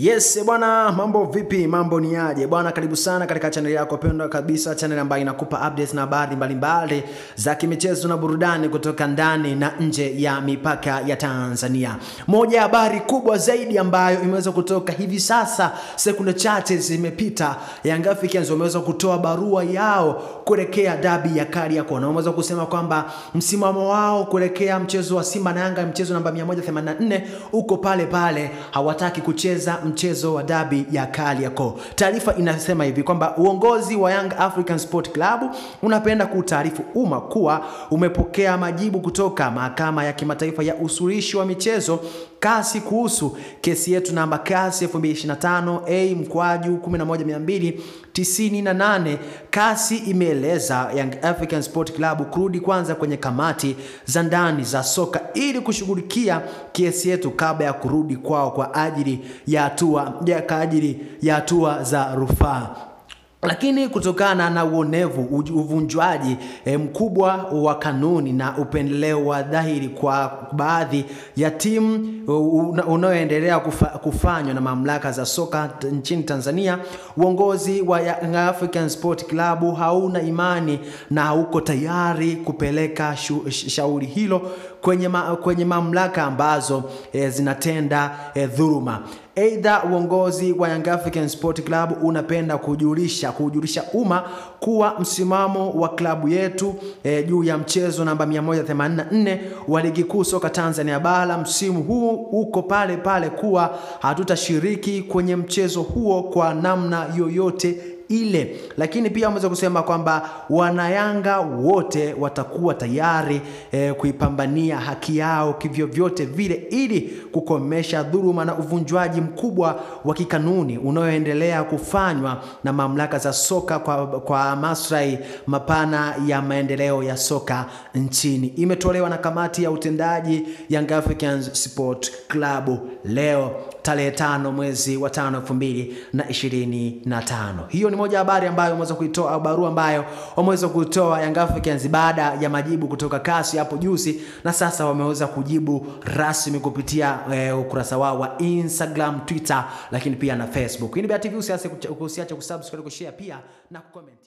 Yes bwana, mambo vipi? Mambo ni aje? Bwana karibu sana katika channel yako pendwa kabisa, channel ambayo inakupa updates na habari mbalimbali za kimichezo na burudani kutoka ndani na nje ya mipaka ya Tanzania. Moja ya habari kubwa zaidi ambayo imeweza kutoka hivi sasa, sekunde chache zimepita, Young Africans wameweza kutoa barua yao kuelekea dabi ya Kariakoo. Na wameweza kusema kwamba msimamo wao kuelekea mchezo wa Simba na Yanga, mchezo namba 184 uko pale pale, hawataki kucheza mchezo wa dabi ya Kariakoo. Taarifa inasema hivi kwamba uongozi wa Young African Sport Club unapenda kutaarifu umma kuwa umepokea majibu kutoka mahakama ya kimataifa ya usuluhishi wa michezo CAS kuhusu kesi yetu namba CAS 2025A/11298. CAS imeeleza Young African Sport Club kurudi kwanza kwenye kamati za ndani za soka ili kushughulikia kesi yetu kabla ya kurudi kwao kwa ajili ya hatua za rufaa. Lakini kutokana na uvunjwaji mkubwa wa kanuni na upendeleo wa dhahiri kwa baadhi ya timu unaoendelea kufanywa na mamlaka za soka nchini Tanzania, uongozi wa Young African Sport Club hauna imani na hauko tayari kupeleka shauri hilo kwenye mamlaka ambazo zinatenda dhuluma. Aidha, uongozi wa Young African Sport Club unapenda kujulisha umma kuwa msimamo wa klabu yetu juu ya mchezo namba 184 wa ligi kuu soka Tanzania bara msimu huu uko pale pale, kuwa hatutashiriki kwenye mchezo huo kwa namna yoyote ile. Lakini pia wameweza kusema kwamba wanayanga wote watakuwa tayari kuipambania haki yao kivyovyote vile ili kukomesha dhuluma na uvunjwaji mkubwa wa kikanuni unaoendelea kufanywa na mamlaka za soka kwa maslahi mapana ya maendeleo ya soka nchini. Imetolewa na kamati ya utendaji Young Africans Sport Club leo tarehe 5 mwezi wa 5 2025. Hiyo ni moja habari ambayo wameweza kuitoa, barua ambayo wameweza kuitoa Young Africans baada ya majibu kutoka CAS hapo juzi, na sasa wameweza kujibu rasmi kupitia ukurasa wao wa Instagram, Twitter, lakini pia na Facebook. Hii ni BATV, usiache kusubscribe, kushare pia na kucomment.